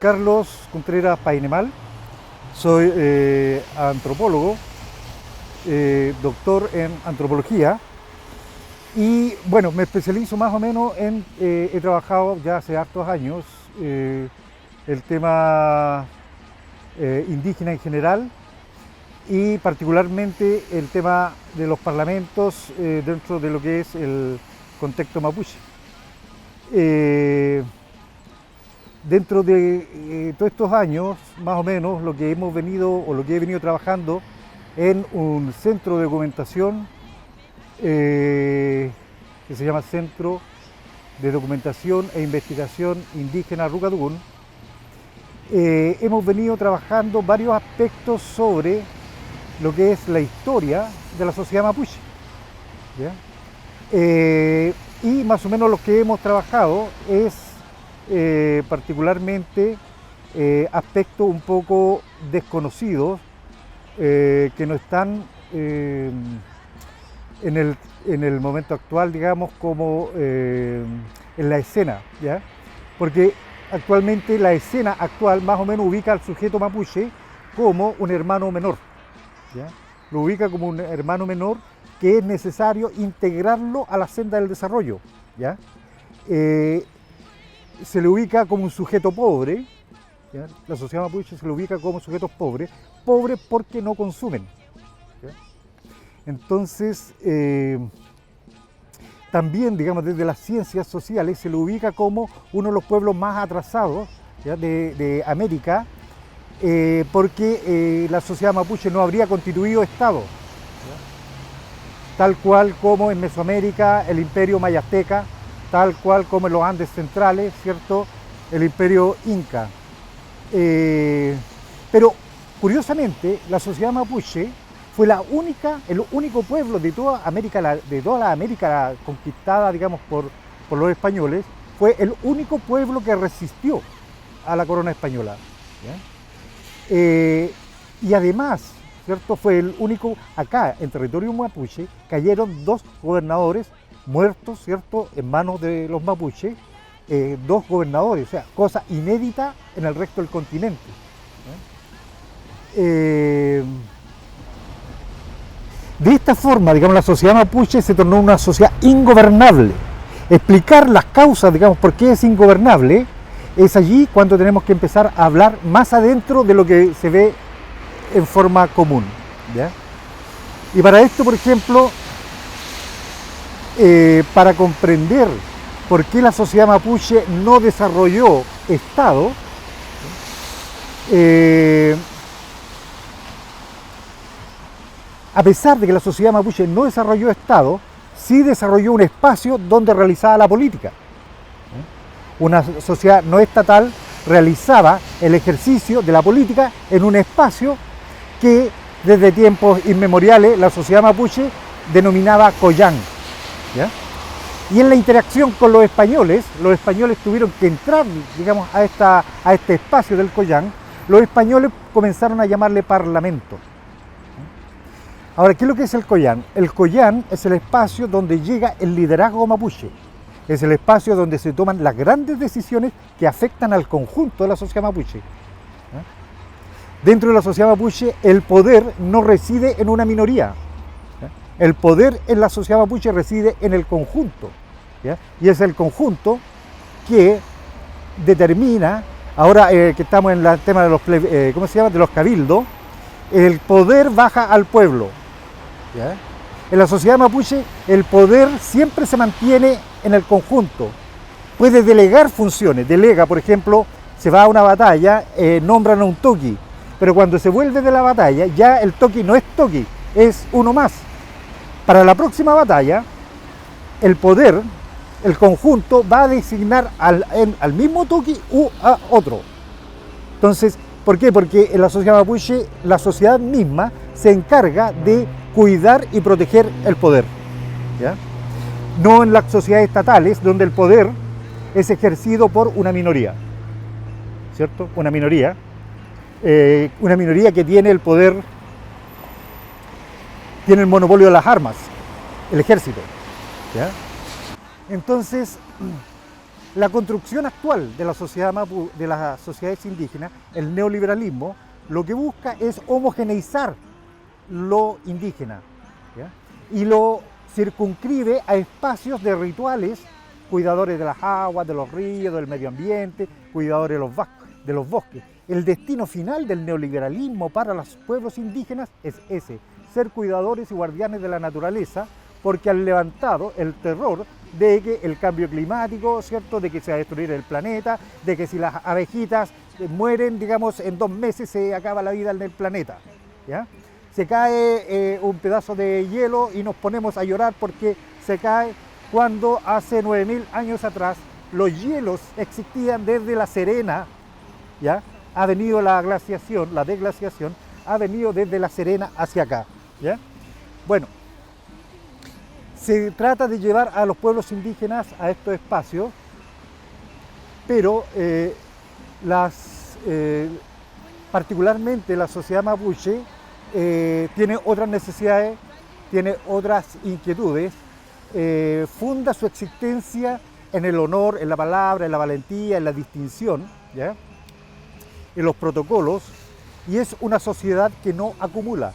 Carlos Contreras Painemal, soy antropólogo, doctor en antropología y bueno, me especializo más o menos en, he trabajado ya hace hartos años el tema indígena en general y particularmente el tema de los parlamentos dentro de lo que es el contexto mapuche. Dentro de todos estos años, más o menos, lo que hemos venido o lo que he venido trabajando en un centro de documentación que se llama Centro de Documentación e Investigación Indígena Rucatugún, hemos venido trabajando varios aspectos sobre lo que es la historia de la sociedad mapuche, ¿ya? Y más o menos lo que hemos trabajado es particularmente aspectos un poco desconocidos que no están en el momento actual, digamos, como en la escena, ¿ya? Porque actualmente la escena actual más o menos ubica al sujeto mapuche como un hermano menor, ¿ya? Lo ubica como un hermano menor que es necesario integrarlo a la senda del desarrollo, ¿ya? Se le ubica como un sujeto pobre, ¿ya? La sociedad mapuche se le ubica como sujetos pobres porque no consumen, ¿ya? Entonces, también, digamos, desde las ciencias sociales se le ubica como uno de los pueblos más atrasados, ¿ya? de América, porque la sociedad mapuche no habría constituido Estado, ¿ya? Tal cual como en Mesoamérica el imperio maya azteca, tal cual como en los Andes centrales, ¿cierto? El imperio inca. Pero curiosamente la sociedad mapuche fue el único pueblo de toda la América conquistada, digamos, por los españoles, fue el único pueblo que resistió a la corona española, ¿ya? Y además, ¿cierto? Fue el único, acá en territorio mapuche, cayeron 2 gobernadores muertos, ¿cierto?, en manos de los mapuches, 2 gobernadores, o sea, cosa inédita en el resto del continente, ¿eh? De esta forma, digamos, la sociedad mapuche se tornó una sociedad ingobernable. Explicar las causas, digamos, por qué es ingobernable, es allí cuando tenemos que empezar a hablar más adentro de lo que se ve en forma común, ¿ya? Y para esto, por ejemplo, para comprender por qué la sociedad mapuche no desarrolló Estado, a pesar de que la sociedad mapuche no desarrolló Estado, sí desarrolló un espacio donde realizaba la política. Una sociedad no estatal realizaba el ejercicio de la política en un espacio que desde tiempos inmemoriales la sociedad mapuche denominaba Collán, ¿ya? Y en la interacción con los españoles tuvieron que entrar, digamos, a este espacio del Collán. Los españoles comenzaron a llamarle parlamento. Ahora, ¿qué es lo que es el Collán? El Collán es el espacio donde llega el liderazgo mapuche. Es el espacio donde se toman las grandes decisiones que afectan al conjunto de la sociedad mapuche. Dentro de la sociedad mapuche, el poder no reside en una minoría. El poder en la sociedad mapuche reside en el conjunto, ¿ya? Y es el conjunto que determina, ahora que estamos en el tema de los, ¿cómo se llama?, de los cabildos, el poder baja al pueblo, ¿ya? En la sociedad mapuche el poder siempre se mantiene en el conjunto. Puede delegar funciones, delega, por ejemplo, se va a una batalla, nombran a un toqui, pero cuando se vuelve de la batalla ya el toqui no es toqui, es uno más. Para la próxima batalla, el poder, el conjunto, va a designar al mismo toqui u a otro. Entonces, ¿por qué? Porque en la sociedad mapuche, la sociedad misma se encarga de cuidar y proteger el poder, ¿ya? No en las sociedades estatales, donde el poder es ejercido por una minoría, ¿cierto? Una minoría que tiene el poder, tiene el monopolio de las armas, el ejército, ¿ya? Entonces, La construcción actual de la sociedad de las sociedades indígenas, el neoliberalismo, lo que busca es homogeneizar lo indígena, ¿ya? Y lo circunscribe a espacios de rituales, cuidadores de las aguas, de los ríos, del medio ambiente, cuidadores de los bosques. El destino final del neoliberalismo para los pueblos indígenas es ese, ser cuidadores y guardianes de la naturaleza, porque han levantado el terror de que el cambio climático, ¿cierto?, de que se va a destruir el planeta, de que si las abejitas mueren, digamos, en 2 meses se acaba la vida en el planeta, ¿ya? Se cae un pedazo de hielo y nos ponemos a llorar porque se cae cuando hace 9000 años atrás los hielos existían desde La Serena, ¿ya? Ha venido la glaciación, la desglaciación, ha venido desde La Serena hacia acá, ¿ya? Bueno, se trata de llevar a los pueblos indígenas a estos espacios, pero particularmente la sociedad mapuche tiene otras necesidades, tiene otras inquietudes, funda su existencia en el honor, en la palabra, en la valentía, en la distinción, ¿ya?, en los protocolos, y es una sociedad que no acumula.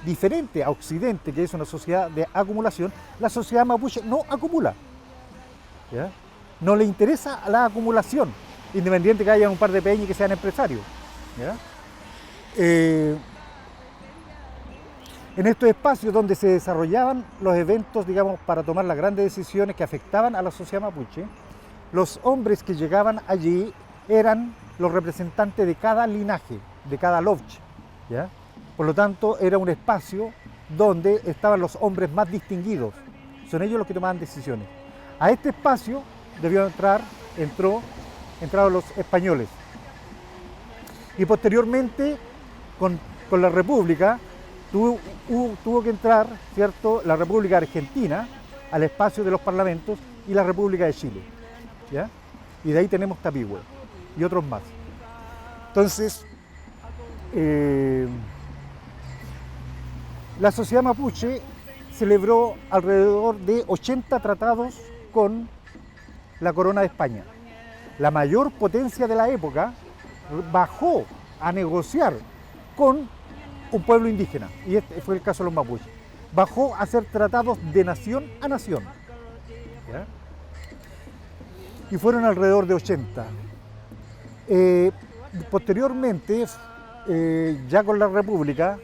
Diferente a Occidente, que es una sociedad de acumulación, la sociedad mapuche no acumula, ¿ya? No le interesa la acumulación, independiente que haya un par de peñas que sean empresarios, ¿ya? En estos espacios donde se desarrollaban los eventos, digamos, para tomar las grandes decisiones que afectaban a la sociedad mapuche, los hombres que llegaban allí eran los representantes de cada linaje, de cada lobch, ¿ya? Por lo tanto, era un espacio donde estaban los hombres más distinguidos. Son ellos los que tomaban decisiones. A este espacio entraron los españoles. Y posteriormente, con la República, tuvo que entrar, ¿cierto?, la República Argentina al espacio de los parlamentos y la República de Chile, ¿ya? Y de ahí tenemos Tapigüe y otros más. Entonces, la sociedad mapuche celebró alrededor de 80 tratados con la corona de España. La mayor potencia de la época bajó a negociar con un pueblo indígena, y este fue el caso de los mapuches. Bajó a hacer tratados de nación a nación, ¿ya? Y fueron alrededor de 80. Posteriormente, ya con la República,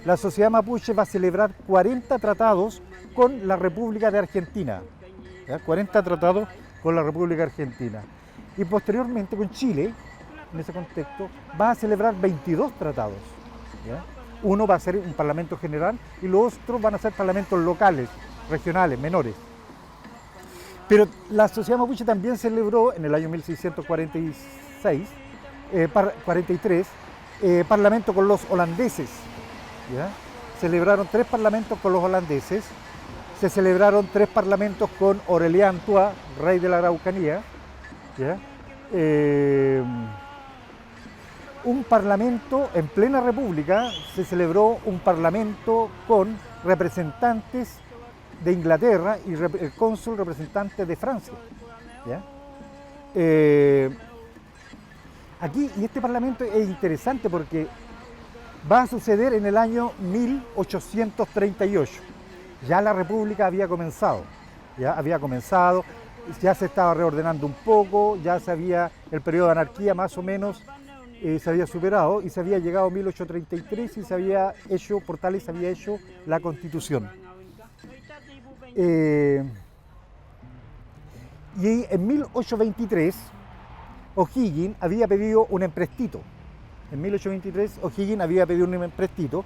la sociedad mapuche va a celebrar 40 tratados con la República de Argentina, ¿ya? 40 tratados con la República Argentina. Y posteriormente con Chile, en ese contexto, va a celebrar 22 tratados, ¿ya? Uno va a ser un parlamento general y los otros van a ser parlamentos locales, regionales, menores. Pero la sociedad mapuche también celebró en el año 1643 parlamento con los holandeses, ¿ya? Celebraron 3 parlamentos con los holandeses, se celebraron 3 parlamentos con Aurelián Antoine, rey de la Araucanía, ¿ya? Un parlamento en plena república, se celebró un parlamento con representantes de Inglaterra y el cónsul representante de Francia, ¿ya? Aquí, y este parlamento es interesante porque va a suceder en el año 1838. Ya la República había comenzado, ya se estaba reordenando un poco, el periodo de anarquía más o menos se había superado y se había llegado a 1833 y se había hecho la Constitución. Y en 1823 O'Higgins había pedido un emprestito. En 1823 O'Higgins había pedido un emprestito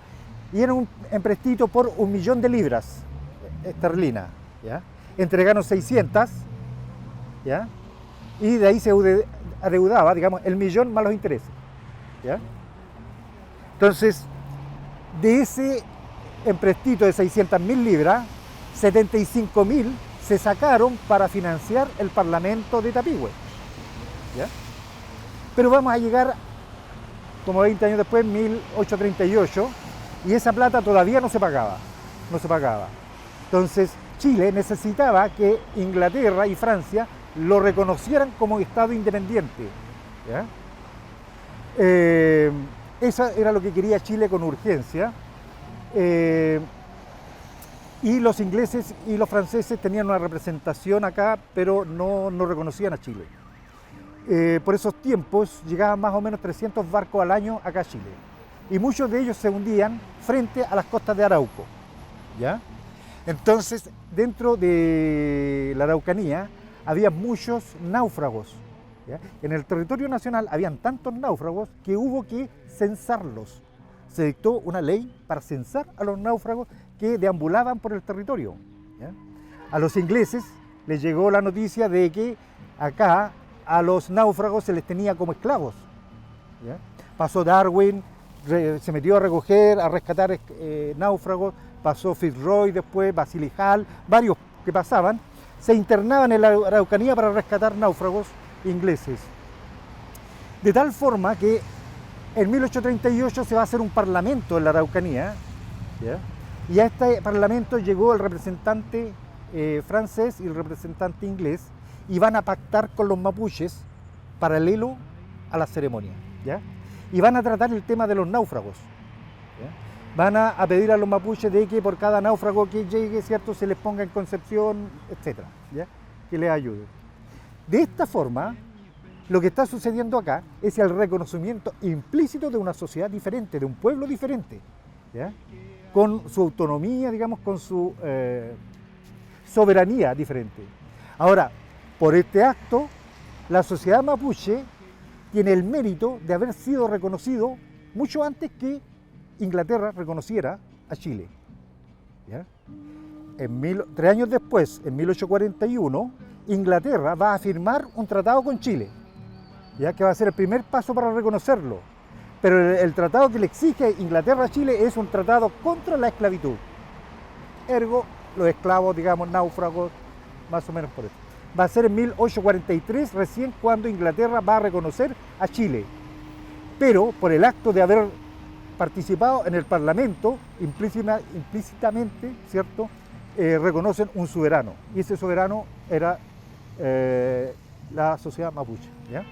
y era un emprestito por 1.000.000 de libras esterlinas, ¿ya? Entregaron 600, ¿ya? Y de ahí se adeudaba, digamos, el millón más los intereses, ¿ya? Entonces, de ese emprestito de 600.000 libras, 75.000 se sacaron para financiar el Parlamento de Tapigüe, ¿ya? Pero vamos a llegar como 20 años después, 1838, y esa plata todavía no se pagaba. Entonces Chile necesitaba que Inglaterra y Francia lo reconocieran como Estado independiente. ¿Ya? Eso era lo que quería Chile con urgencia. Y los ingleses y los franceses tenían una representación acá, pero no reconocían a Chile. Por esos tiempos llegaban más o menos 300 barcos al año acá a Chile. Y muchos de ellos se hundían frente a las costas de Arauco. ¿Ya? Entonces, dentro de la Araucanía había muchos náufragos. ¿Ya? En el territorio nacional habían tantos náufragos que hubo que censarlos. Se dictó una ley para censar a los náufragos que deambulaban por el territorio. ¿Ya? A los ingleses les llegó la noticia de que acá a los náufragos se les tenía como esclavos. ¿Ya? Pasó Darwin, se metió a recoger, a rescatar náufragos, pasó Fitzroy después, Basilio Hall, varios que pasaban, se internaban en la Araucanía para rescatar náufragos ingleses. De tal forma que en 1838 se va a hacer un parlamento en la Araucanía, ¿ya? Y a este parlamento llegó el representante francés y el representante inglés y van a pactar con los mapuches paralelo a la ceremonia, ¿ya? Y van a tratar el tema de los náufragos, ¿ya? Van a pedir a los mapuches de que por cada náufrago que llegue, ¿cierto?, se les ponga en concepción, etcétera, ¿ya?, que les ayude. De esta forma, lo que está sucediendo acá es el reconocimiento implícito de una sociedad diferente, de un pueblo diferente, ¿ya?, con su autonomía, digamos, con su soberanía diferente. Ahora, por este acto, la sociedad mapuche tiene el mérito de haber sido reconocido mucho antes que Inglaterra reconociera a Chile. ¿Ya? 3 años después, en 1841, Inglaterra va a firmar un tratado con Chile, ¿ya?, que va a ser el primer paso para reconocerlo. Pero el tratado que le exige Inglaterra a Chile es un tratado contra la esclavitud. Ergo, los esclavos, digamos, náufragos, más o menos por eso. Va a ser en 1843 recién cuando Inglaterra va a reconocer a Chile. Pero por el acto de haber participado en el Parlamento, implícitamente, ¿cierto?, reconocen un soberano. Y ese soberano era la sociedad mapuche, ¿ya?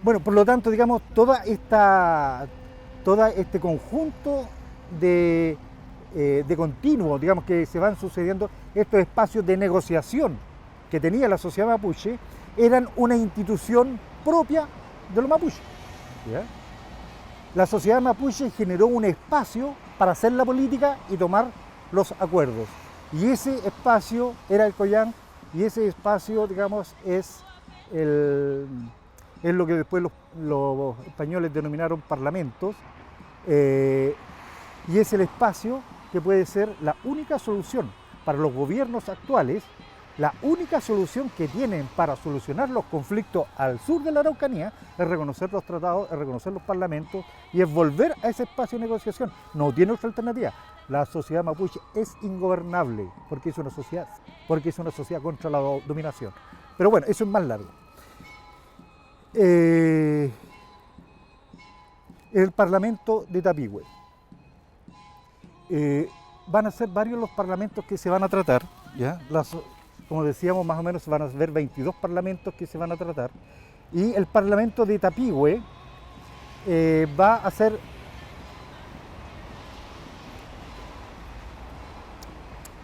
Bueno, por lo tanto, digamos, todo este conjunto de continuo, digamos, que se van sucediendo, estos espacios de negociación que tenía la sociedad mapuche, eran una institución propia de los mapuches, ¿ya? La sociedad mapuche generó un espacio para hacer la política y tomar los acuerdos. Y ese espacio era el Collán, y ese espacio, digamos, es lo que después los españoles denominaron parlamentos, y es el espacio que puede ser la única solución para los gobiernos actuales, la única solución que tienen para solucionar los conflictos al sur de la Araucanía es reconocer los tratados, es reconocer los parlamentos y es volver a ese espacio de negociación. No tiene otra alternativa. La sociedad mapuche es ingobernable porque es una sociedad contra la dominación. Pero bueno, eso es más largo. El Parlamento de Tapigüe. Van a ser varios los parlamentos que se van a tratar, ¿ya? Como decíamos, más o menos van a haber 22 parlamentos que se van a tratar. Y el Parlamento de Tapigüe va a ser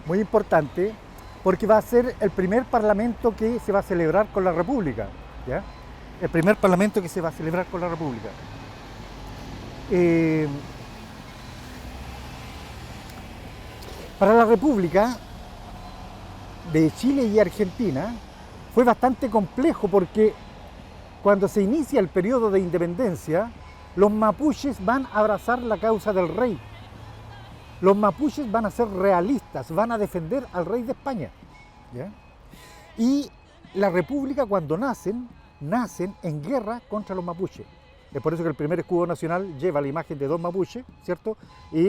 muy importante porque va a ser el primer parlamento que se va a celebrar con la República, ¿ya? El primer parlamento que se va a celebrar con la República. Para la República de Chile y Argentina fue bastante complejo porque cuando se inicia el periodo de independencia, los mapuches van a abrazar la causa del rey. Los mapuches van a ser realistas, van a defender al rey de España, ¿ya? Y la República, cuando nacen en guerra contra los mapuches. Es por eso que el primer escudo nacional lleva la imagen de 2 mapuches, ¿cierto? Y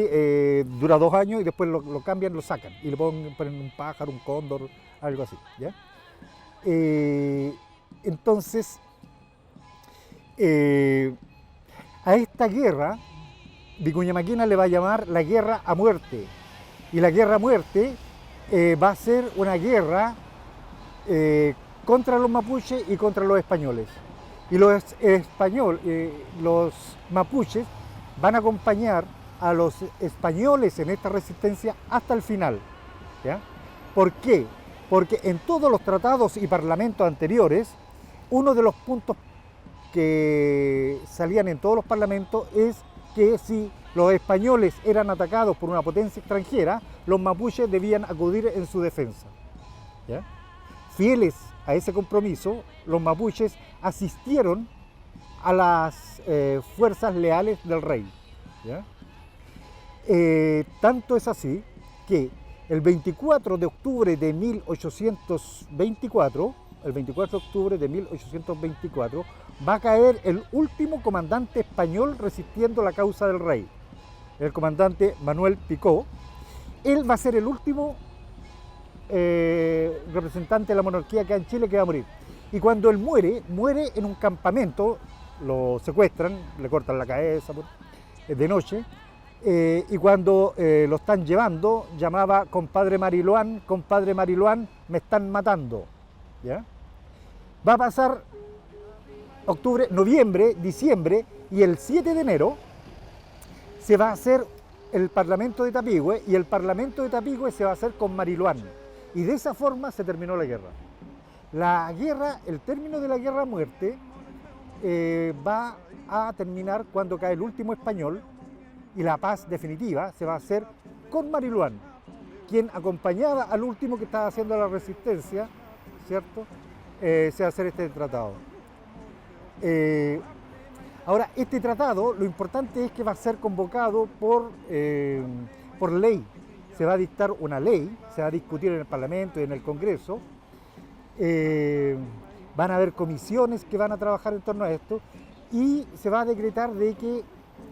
dura 2 años y después lo cambian, lo sacan y le ponen un pájaro, un cóndor, algo así, ¿ya? Entonces, a esta guerra, Vicuña Maquena le va a llamar la guerra a muerte. Y la guerra a muerte va a ser una guerra contra los mapuches y contra los españoles. Y los mapuches van a acompañar a los españoles en esta resistencia hasta el final. ¿Ya? ¿Por qué? Porque en todos los tratados y parlamentos anteriores, uno de los puntos que salían en todos los parlamentos es que si los españoles eran atacados por una potencia extranjera, los mapuches debían acudir en su defensa. ¿Ya? Fieles a ese compromiso, los mapuches asistieron a las fuerzas leales del rey. ¿Ya? Tanto es así que el 24 de octubre de 1824, va a caer el último comandante español resistiendo la causa del rey, el comandante Manuel Picó. Él va a ser el último representante de la monarquía que hay en Chile que va a morir. Y cuando él muere en un campamento, lo secuestran, le cortan la cabeza de noche, y cuando lo están llevando, llamaba compadre Mariluán, me están matando. ¿Ya? Va a pasar octubre, noviembre, diciembre, y el 7 de enero se va a hacer el Parlamento de Tapigüe, y el Parlamento de Tapigüe se va a hacer con Mariluán. Y de esa forma se terminó la guerra. La guerra, el término de la guerra a muerte, va a terminar cuando cae el último español, y la paz definitiva se va a hacer con Mariluán, quien acompañaba al último que estaba haciendo la resistencia, ¿cierto? Se va a hacer este tratado. Ahora, este tratado, lo importante es que va a ser convocado por ley. Se va a dictar una ley, se va a discutir en el Parlamento y en el Congreso. Van a haber comisiones que van a trabajar en torno a esto, y se va a decretar de que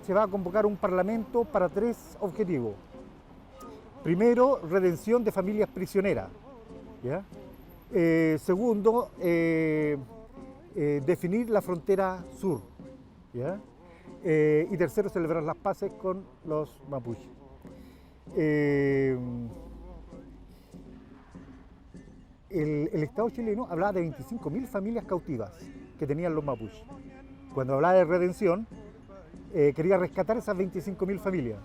se va a convocar un parlamento para 3 objetivos. Primero, redención de familias prisioneras. ¿Ya? Segundo, definir la frontera sur. ¿Ya? Y tercero, celebrar las paces con los mapuches. El Estado chileno hablaba de 25.000 familias cautivas que tenían los mapuches. Cuando hablaba de redención, quería rescatar esas 25.000 familias.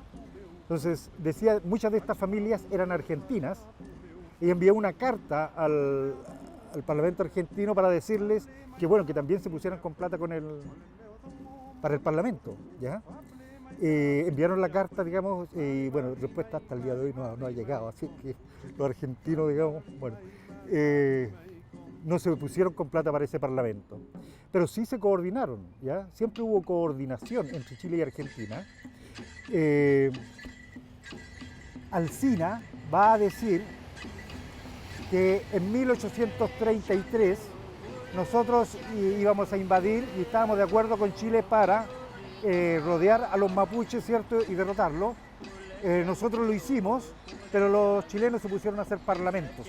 Entonces, decía, muchas de estas familias eran argentinas, y envió una carta al Parlamento argentino para decirles que, bueno, que también se pusieran con plata para el Parlamento. ¿Ya? Enviaron la carta, digamos, y bueno, respuesta hasta el día de hoy no ha llegado, así que los argentinos, digamos, bueno, no se pusieron con plata para ese Parlamento, pero sí se coordinaron. ¿Ya? Siempre hubo coordinación entre Chile y Argentina. Alsina va a decir que en 1833 nosotros íbamos a invadir y estábamos de acuerdo con Chile para rodear a los mapuches, ¿cierto?, y derrotarlos. Nosotros lo hicimos, pero los chilenos se pusieron a hacer parlamentos.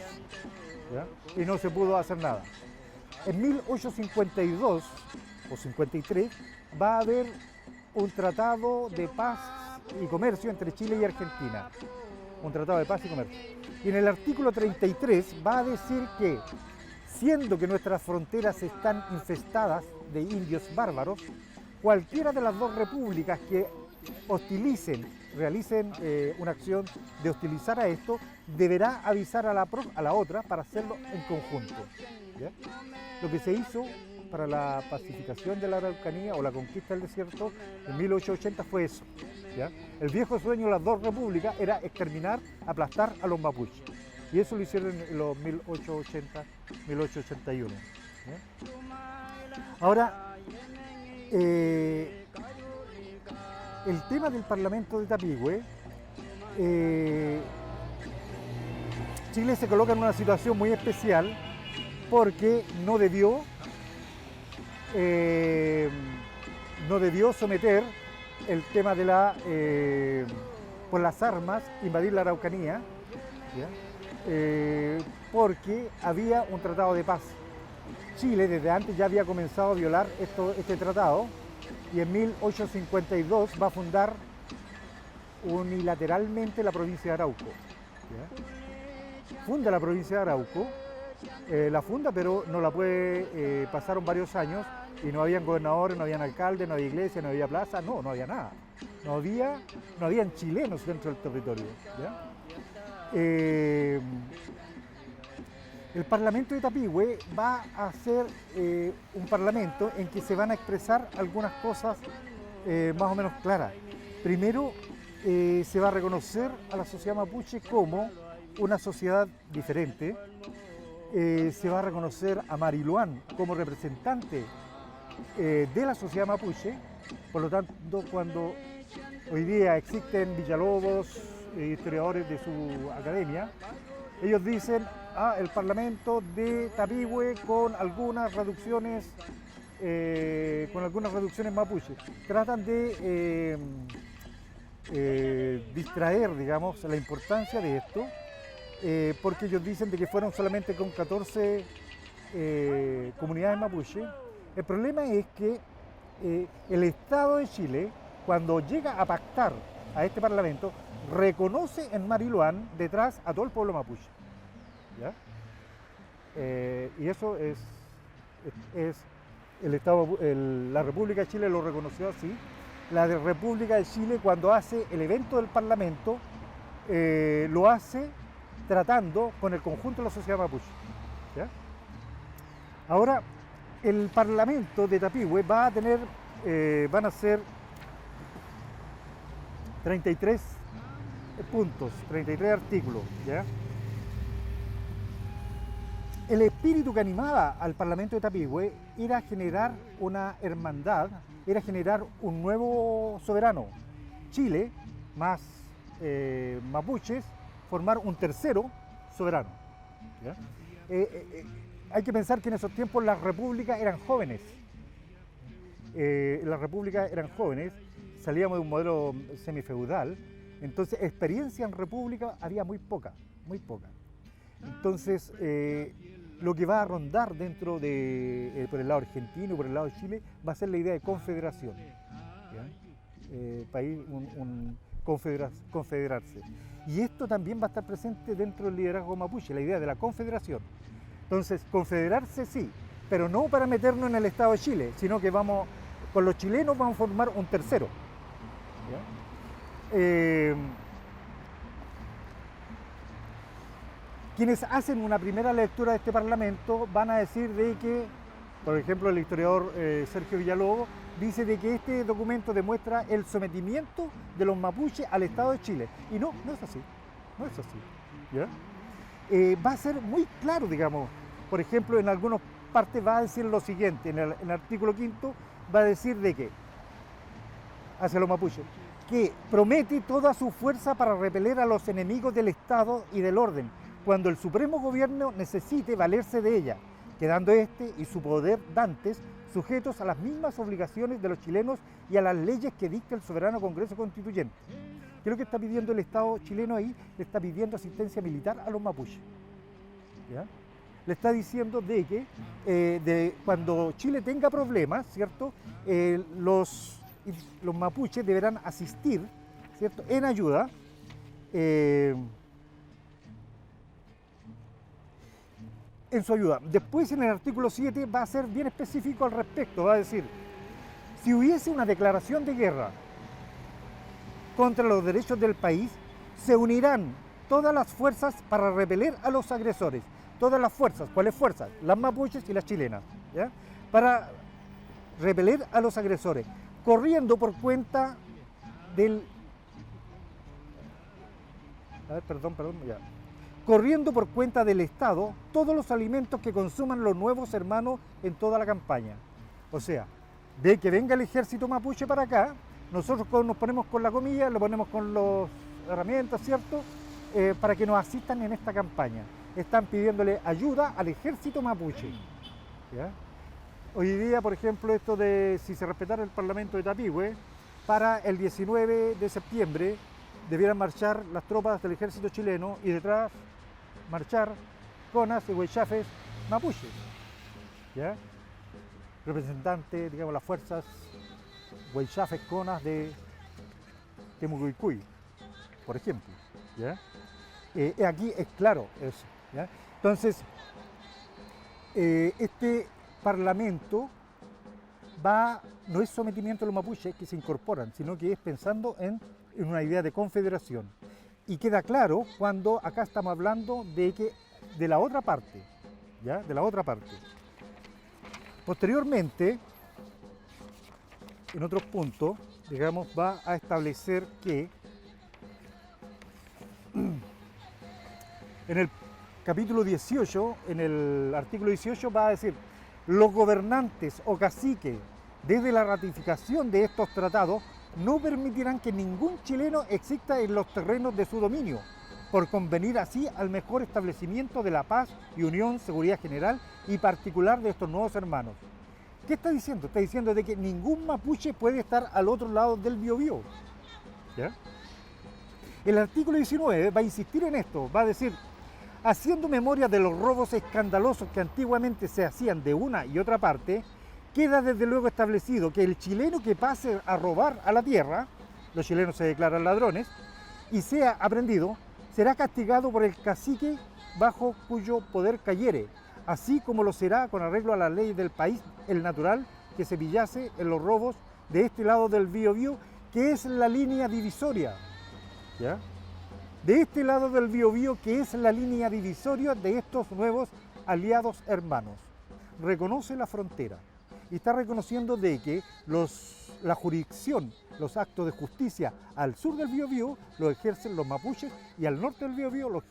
¿Ya? Y no se pudo hacer nada. En 1852 o 53 va a haber un tratado de paz y comercio entre Chile y Argentina. Un tratado de paz y comercio. Y en el artículo 33 va a decir que, siendo que nuestras fronteras están infestadas de indios bárbaros, cualquiera de las 2 repúblicas que realicen una acción de hostilizar a esto, deberá avisar a la otra para hacerlo en conjunto. ¿Ya? Lo que se hizo para la pacificación de la Araucanía o la conquista del desierto en 1880 fue eso. ¿Ya? El viejo sueño de las 2 repúblicas era exterminar, aplastar a los mapuches. Y eso lo hicieron en los 1880, 1881. ¿Ya? Ahora, el tema del Parlamento de Tapigüe, Chile se coloca en una situación muy especial porque no debió someter el tema de por las armas, invadir la Araucanía, ¿ya? Porque había un tratado de paz. Chile desde antes ya había comenzado a violar este tratado, y en 1852 va a fundar unilateralmente la provincia de Arauco. ¿Ya? funda la provincia de Arauco, la funda, pero no la puede, pasaron varios años y no habían gobernadores, no habían alcaldes, no había iglesia, no había plaza, no había nada. No habían chilenos dentro del territorio. ¿Ya? El Parlamento de Tapigüe va a ser un parlamento en que se van a expresar algunas cosas más o menos claras. Primero, se va a reconocer a la sociedad mapuche como una sociedad diferente. Se va a reconocer a Mariluán como representante de la sociedad mapuche. Por lo tanto, cuando hoy día existen Villalobos, historiadores de su academia, ellos dicen el Parlamento de Tapigüe con algunas reducciones mapuche. Tratan de distraer, digamos, la importancia de esto, porque ellos dicen de que fueron solamente con 14 comunidades mapuche. El problema es que el Estado de Chile, cuando llega a pactar a este Parlamento, reconoce en Mariluán detrás a todo el pueblo mapuche. ¿Ya? Y eso es el Estado, la República de Chile lo reconoció así. La República de Chile, cuando hace el evento del Parlamento, lo hace tratando con el conjunto de la sociedad mapuche. ¿Ya? Ahora, el Parlamento de Tapigüe va a tener, van a ser 33 puntos, 33 artículos. ¿Ya? El espíritu que animaba al Parlamento de Tapigüe era generar una hermandad, era generar un nuevo soberano. Chile, más mapuches, formar un tercero soberano. ¿Ya? Hay que pensar que en esos tiempos las repúblicas eran jóvenes. Salíamos de un modelo semifeudal, entonces experiencia en república había muy poca, muy poca. Entonces, lo que va a rondar dentro de, por el lado argentino, por el lado de Chile, va a ser la idea de confederación. Confederarse. Y esto también va a estar presente dentro del liderazgo mapuche, la idea de la confederación. Entonces, confederarse sí, pero no para meternos en el Estado de Chile, sino que con los chilenos vamos a formar un tercero. Quienes hacen una primera lectura de este Parlamento van a decir de que, por ejemplo, el historiador Sergio Villalobos dice de que este documento demuestra el sometimiento de los mapuches al Estado de Chile. Y no es así. No es así. ¿Ya? Va a ser muy claro, digamos. Por ejemplo, en algunas partes va a decir lo siguiente. En el artículo 5 va a decir de que, hacia los mapuches, que promete toda su fuerza para repeler a los enemigos del Estado y del orden, cuando el supremo gobierno necesite valerse de ella, quedando este y su poder dantes sujetos a las mismas obligaciones de los chilenos y a las leyes que dicta el soberano Congreso Constituyente. ¿Qué es lo que está pidiendo el Estado chileno ahí? Le está pidiendo asistencia militar a los mapuches. ¿Ya? Le está diciendo de que cuando Chile tenga problemas, ¿cierto? Los mapuches deberán asistir, ¿cierto?, en ayuda. En su ayuda. Después, en el artículo 7 va a ser bien específico al respecto, va a decir: si hubiese una declaración de guerra contra los derechos del país, se unirán todas las fuerzas para repeler a los agresores. Todas las fuerzas. ¿Cuáles fuerzas? Las mapuches y las chilenas. ¿Ya? Para repeler a los agresores, corriendo por cuenta del... corriendo por cuenta del Estado todos los alimentos que consuman los nuevos hermanos en toda la campaña. O sea, de que venga el ejército mapuche para acá, nosotros nos ponemos con la comida, lo ponemos con las herramientas, ¿cierto?, para que nos asistan en esta campaña. Están pidiéndole ayuda al ejército mapuche. ¿Ya? Hoy día, por ejemplo, esto de si se respetara el Parlamento de Tapigüe, para el 19 de septiembre debieran marchar las tropas del ejército chileno y detrás marchar conas y huaychafes mapuches, ¿ya? Representantes, digamos, las fuerzas huaychafes conas de Temucuicui, por ejemplo, ¿ya? Aquí es claro eso, ¿ya? Entonces, este parlamento no es sometimiento a los mapuches que se incorporan, sino que es pensando en una idea de confederación. Y queda claro cuando acá estamos hablando de la otra parte, ¿ya? De la otra parte. Posteriormente, en otros puntos, digamos, va a establecer que en el capítulo 18, en el artículo 18, va a decir: los gobernantes o caciques, desde la ratificación de estos tratados, no permitirán que ningún chileno exista en los terrenos de su dominio, por convenir así al mejor establecimiento de la paz y unión, seguridad general y particular de estos nuevos hermanos. ¿Qué está diciendo? Está diciendo de que ningún mapuche puede estar al otro lado del Biobío, ¿ya? El artículo 19 va a insistir en esto, va a decir: haciendo memoria de los robos escandalosos que antiguamente se hacían de una y otra parte, queda desde luego establecido que el chileno que pase a robar a la tierra, los chilenos se declaran ladrones, y sea aprendido, será castigado por el cacique bajo cuyo poder cayere, así como lo será con arreglo a la ley del país el natural que se pillase en los robos de este lado del Biobío, que es la línea divisoria, ¿ya? De este lado del Biobío, que es la línea divisoria de estos nuevos aliados hermanos. Reconoce la frontera y está reconociendo de que la jurisdicción, los actos de justicia al sur del Biobío los ejercen los mapuches y al norte del Biobío los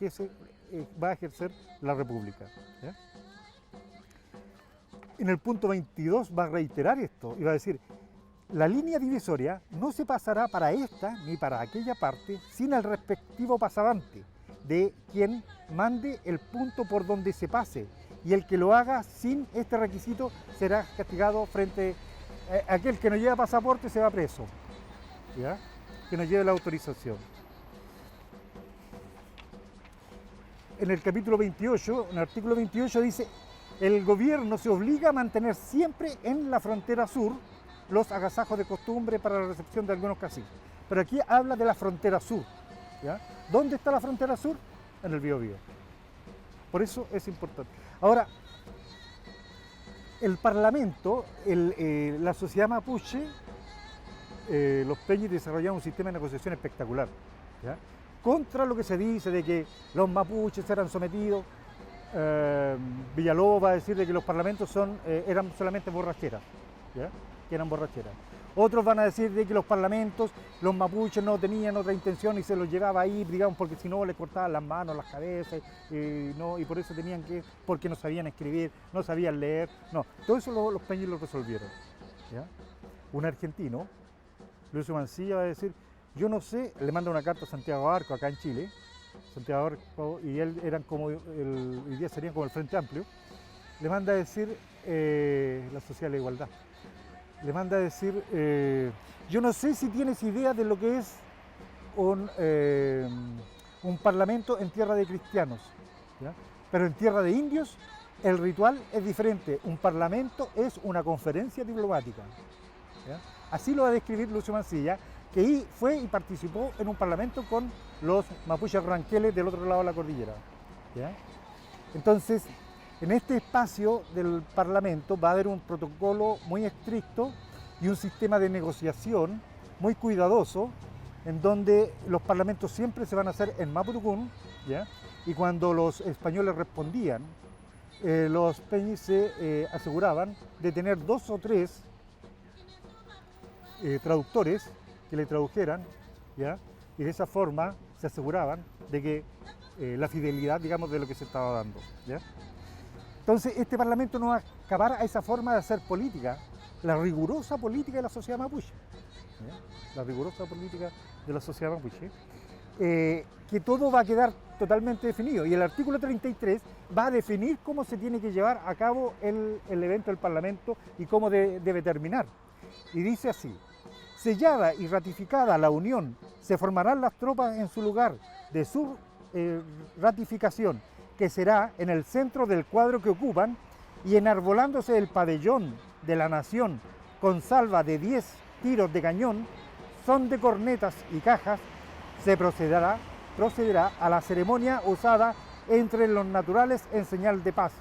va a ejercer la República, ¿ya? En el punto 22 va a reiterar esto y va a decir: la línea divisoria no se pasará para esta ni para aquella parte sin el respectivo pasavante de quien mande el punto por donde se pase, y el que lo haga sin este requisito será castigado frente a aquel que no lleva pasaporte, se va preso, ¿ya? Que no lleve la autorización. En el capítulo 28, en el artículo 28 dice: el gobierno se obliga a mantener siempre en la frontera sur los agasajos de costumbre para la recepción de algunos caciques. Pero aquí habla de la frontera sur, ¿ya? ¿Dónde está la frontera sur? En el Biobío. Por eso es importante. Ahora, el Parlamento, la sociedad mapuche, los peñis desarrollaron un sistema de negociación espectacular, ¿ya? Contra lo que se dice de que los mapuches eran sometidos. Villalobos va a decir de que los parlamentos eran solamente borracheras, ¿ya? Que eran borracheras. Otros van a decir de que los parlamentos, los mapuches no tenían otra intención y se los llevaba ahí, digamos, porque si no les cortaban las manos, las cabezas, y por eso porque no sabían escribir, no sabían leer. No, todo eso los peñis lo resolvieron, ¿ya? Un argentino, Lucio Mancilla, va a decir: yo no sé, le manda una carta a Santiago Arco acá en Chile. Santiago Arco y él eran como hoy día serían como el Frente Amplio. Le manda a decir la Sociedad de la Igualdad. Le manda a decir: yo no sé si tienes idea de lo que es un parlamento en tierra de cristianos, ¿ya? Pero en tierra de indios el ritual es diferente. Un parlamento es una conferencia diplomática, ¿ya? Así lo va a describir Lucio Mancilla, que fue y participó en un parlamento con los mapuches ranqueles del otro lado de la cordillera, ¿ya? Entonces, en este espacio del Parlamento va a haber un protocolo muy estricto y un sistema de negociación muy cuidadoso, en donde los parlamentos siempre se van a hacer en Mapudungun, ¿ya? Y cuando los españoles respondían, los peñis se aseguraban de tener 2 o 3 traductores que le tradujeran, ¿ya? Y de esa forma se aseguraban de que la fidelidad, digamos, de lo que se estaba dando, ¿ya? Entonces, este Parlamento no va a acabar a esa forma de hacer política, la rigurosa política de la sociedad mapuche, ¿ya? La rigurosa política de la sociedad mapuche, que todo va a quedar totalmente definido. Y el artículo 33 va a definir cómo se tiene que llevar a cabo el evento del Parlamento y cómo debe terminar. Y dice así: sellada y ratificada la unión, se formarán las tropas en su lugar de su ratificación, que será en el centro del cuadro que ocupan, y enarbolándose el pabellón de la nación con salva de 10 tiros de cañón, son de cornetas y cajas, se procederá procederá a la ceremonia usada entre los naturales en señal de paz,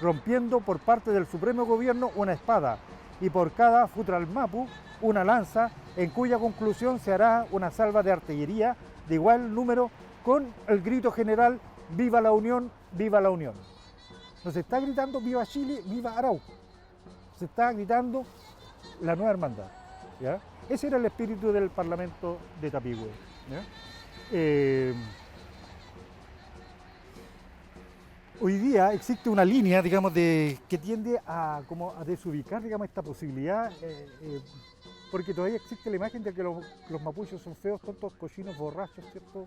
rompiendo por parte del Supremo Gobierno una espada y por cada Futralmapu una lanza, en cuya conclusión se hará una salva de artillería de igual número con el grito general ¡Viva la Unión! ¡Viva la Unión! No se está gritando ¡Viva Chile! ¡Viva Arauco! Se está gritando la nueva hermandad, ¿ya? Ese era el espíritu del Parlamento de Tapigüe, ¿ya? Hoy día existe una línea, digamos, que tiende a desubicar, digamos, esta posibilidad, porque todavía existe la imagen de que los mapuches son feos, tontos, cochinos, borrachos, ¿cierto?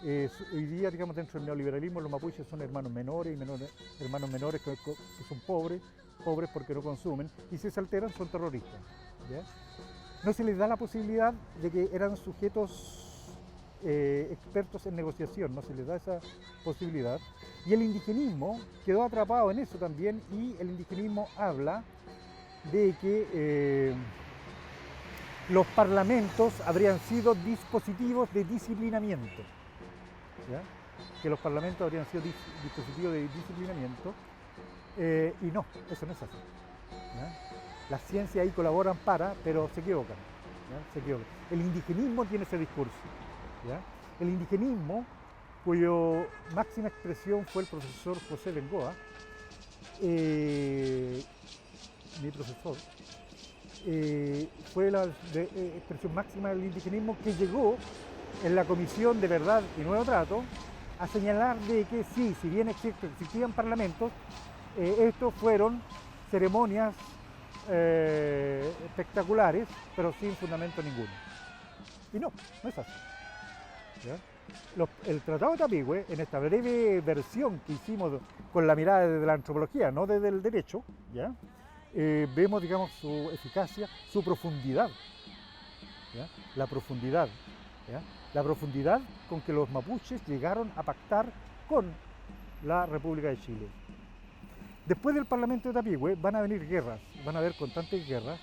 Hoy día, digamos, dentro del neoliberalismo, los mapuches son hermanos menores hermanos menores que son pobres porque no consumen, y si se alteran son terroristas, ¿ya? No se les da la posibilidad de que eran sujetos expertos en negociación, no se les da esa posibilidad. Y el indigenismo quedó atrapado en eso también, y el indigenismo habla de que los parlamentos habrían sido dispositivos de disciplinamiento, ¿ya? Que los parlamentos habrían sido dispositivos de disciplinamiento, y no, eso no es así, ¿ya? Las ciencias ahí colaboran pero se equivocan, ¿ya? Se equivocan. El indigenismo tiene ese discurso, ¿ya? El indigenismo, cuyo máxima expresión fue el profesor José Bengoa, mi profesor, fue la expresión máxima del indigenismo, que llegó en la Comisión de Verdad y Nuevo Trato a señalar de que sí, si bien existían parlamentos, estos fueron ceremonias espectaculares, pero sin fundamento ninguno. Y no es así, ¿ya? El Tratado de Tapigüe, en esta breve versión que hicimos con la mirada desde la antropología, no desde el derecho, ¿ya? Vemos, digamos, su eficacia, su profundidad, ¿ya? La profundidad, ¿ya? La profundidad con que los mapuches llegaron a pactar con la República de Chile. Después del Parlamento de Tapigüe van a venir guerras, van a haber constantes guerras.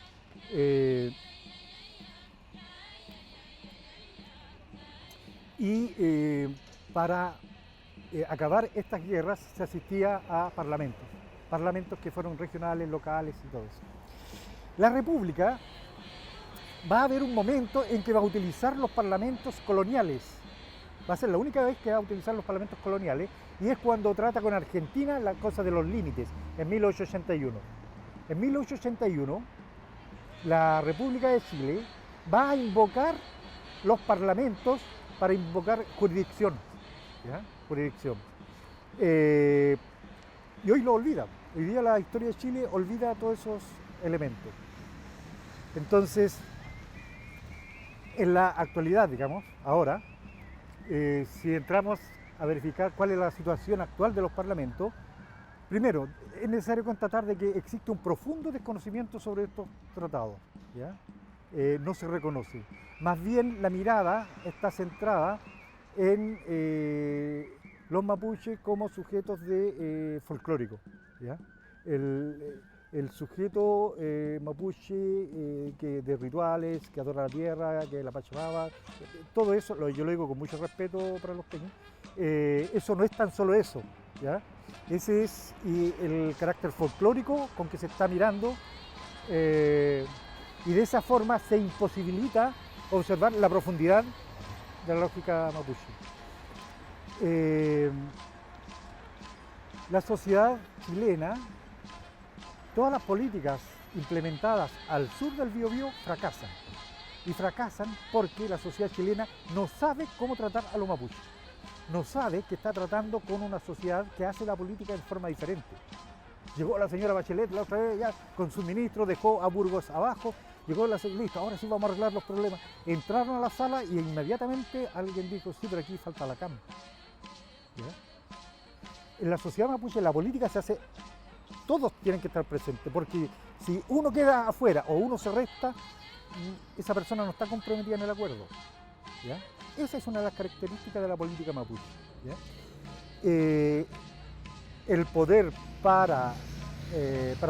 Para acabar estas guerras se asistía a parlamentos que fueron regionales, locales y todo eso. La República va a haber un momento en que va a utilizar los parlamentos coloniales. Va a ser la única vez que va a utilizar los parlamentos coloniales, y es cuando trata con Argentina la cosa de los límites, en 1881. En 1881, la República de Chile va a invocar los parlamentos para invocar jurisdicción, ¿ya? Jurisdicción. Y hoy lo olvida. Hoy día la historia de Chile olvida todos esos elementos. Entonces, en la actualidad, digamos, ahora, si entramos a verificar cuál es la situación actual de los parlamentos, primero, es necesario constatar de que existe un profundo desconocimiento sobre estos tratados, ¿ya? No se reconoce. Más bien la mirada está centrada en los mapuches como sujetos folclóricos, ¿ya? El sujeto mapuche de rituales, que adora la tierra, que es la Pachamama, todo eso, yo lo digo con mucho respeto para los peñas, eso no es tan solo eso, ¿ya? Ese es el carácter folclórico con que se está mirando, y de esa forma se imposibilita observar la profundidad de la lógica mapuche. La sociedad chilena, todas las políticas implementadas al sur del Biobío fracasan. Y fracasan porque la sociedad chilena no sabe cómo tratar a los mapuches. No sabe que está tratando con una sociedad que hace la política de forma diferente. Llegó la señora Bachelet la otra vez ya con su ministro, dejó a Burgos abajo, llegó la señora, listo, ahora sí vamos a arreglar los problemas. Entraron a la sala y inmediatamente alguien dijo, sí, pero aquí falta la cama. ¿Ya? En la sociedad mapuche la política se hace, todos tienen que estar presentes, porque si uno queda afuera o uno se resta, esa persona no está comprometida en el acuerdo, ¿ya? Esa es una de las características de la política mapuche, ¿ya? El poder para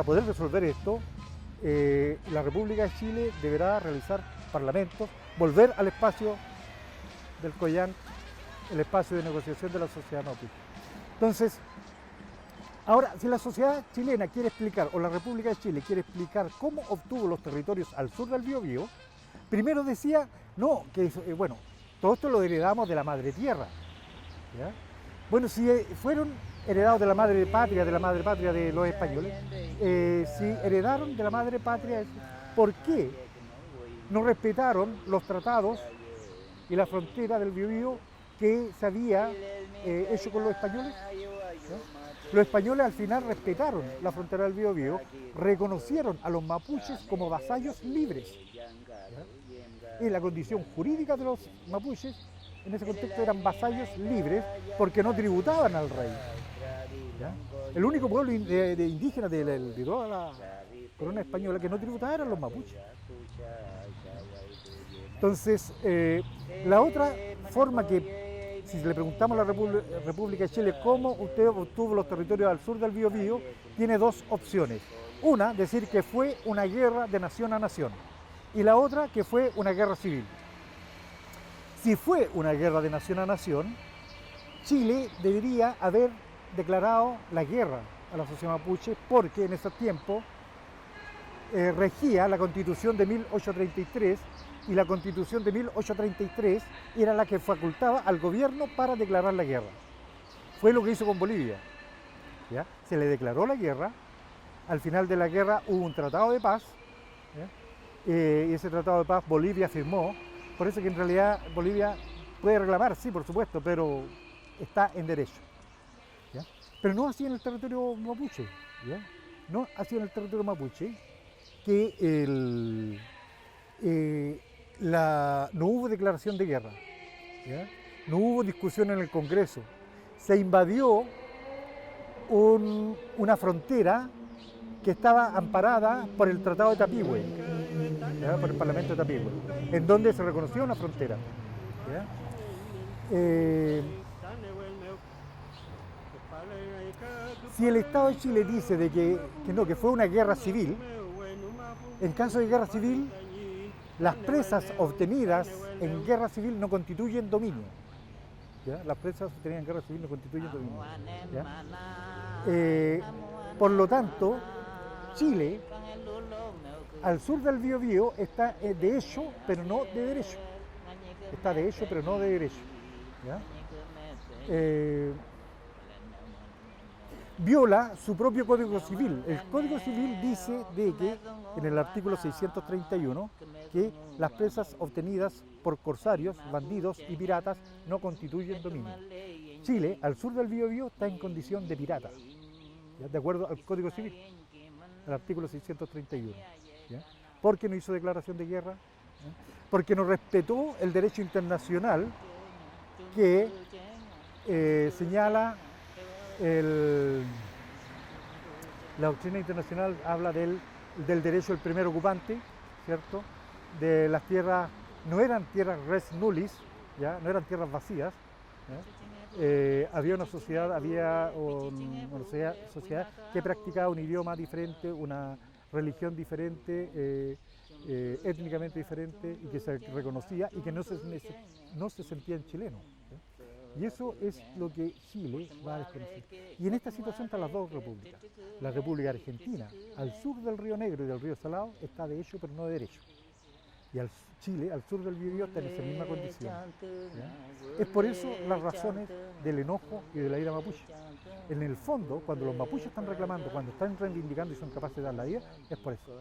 poder resolver esto, la República de Chile deberá realizar parlamentos, volver al espacio del Collán el espacio de negociación de la sociedad mapuche. Entonces, ahora, si la sociedad chilena quiere explicar, o la República de Chile quiere explicar cómo obtuvo los territorios al sur del Biobío, primero decía, no, que bueno, todo esto lo heredamos de la madre tierra. ¿Ya? Bueno, si fueron heredados de la madre patria de los españoles, si heredaron de la madre patria, ¿por qué no respetaron los tratados y la frontera del Biobío que se había hecho con los españoles? ¿Ya? Los españoles al final respetaron la frontera del Biobío, reconocieron a los mapuches como vasallos libres. ¿Ya? Y la condición jurídica de los mapuches en ese contexto eran vasallos libres porque no tributaban al rey. ¿Ya? El único pueblo indígena de toda la corona española que no tributaba eran los mapuches. Entonces, la otra forma que, si le preguntamos a la República de Chile cómo usted obtuvo los territorios al sur del Biobío, tiene dos opciones. Una, decir que fue una guerra de nación a nación, y la otra, que fue una guerra civil. Si fue una guerra de nación a nación, Chile debería haber declarado la guerra a la sociedad mapuche, porque en ese tiempo regía la Constitución de 1833, y la Constitución de 1833 era la que facultaba al gobierno para declarar la guerra. Fue lo que hizo con Bolivia. ¿Ya? Se le declaró la guerra, al final de la guerra hubo un tratado de paz, y ese tratado de paz Bolivia firmó, por eso que en realidad Bolivia puede reclamar, sí, por supuesto, pero está en derecho. ¿Ya? Pero no así en el territorio mapuche, ¿ya? No así en el territorio mapuche, que no hubo declaración de guerra, ¿ya? No hubo discusión en el Congreso, se invadió una frontera que estaba amparada por el Tratado de Tapigüe, ¿ya? Por el Parlamento de Tapigüe, en donde se reconoció una frontera. ¿Ya? Si el Estado de Chile dice de que no, que fue una guerra civil, en caso de guerra civil, las presas obtenidas en guerra civil no constituyen dominio. ¿Ya? Las presas obtenidas en guerra civil no constituyen dominio. ¿Ya? Por lo tanto, Chile, al sur del Biobío, está de hecho, pero no de derecho. Está de hecho, pero no de derecho. ¿Ya? Viola su propio Código Civil. El Código Civil dice de que, en el artículo 631, que las presas obtenidas por corsarios, bandidos y piratas no constituyen dominio. Chile, al sur del Biobío, está en condición de pirata, ¿ya? De acuerdo al Código Civil, el artículo 631. ¿Ya? Porque no hizo declaración de guerra, ¿ya? Porque no respetó el derecho internacional que señala la doctrina internacional, habla del derecho del primer ocupante, ¿cierto? De las tierras, no eran tierras res nullis, ¿ya? No eran tierras vacías, ¿ya? Había una sociedad, sociedad que practicaba un idioma diferente, una religión diferente, étnicamente diferente, y que se reconocía y que no se sentían chilenos, ¿ya? Y eso es lo que Chile va a desconocer. Y en esta situación están las dos repúblicas. La República Argentina, al sur del Río Negro y del Río Salado, está de hecho pero no de derecho. Y Chile, al sur del Biobío, está en esa misma condición. ¿Ya? Es por eso las razones del enojo y de la ira mapuche. En el fondo, cuando los mapuches están reclamando, cuando están reivindicando y son capaces de dar la vida, es por eso.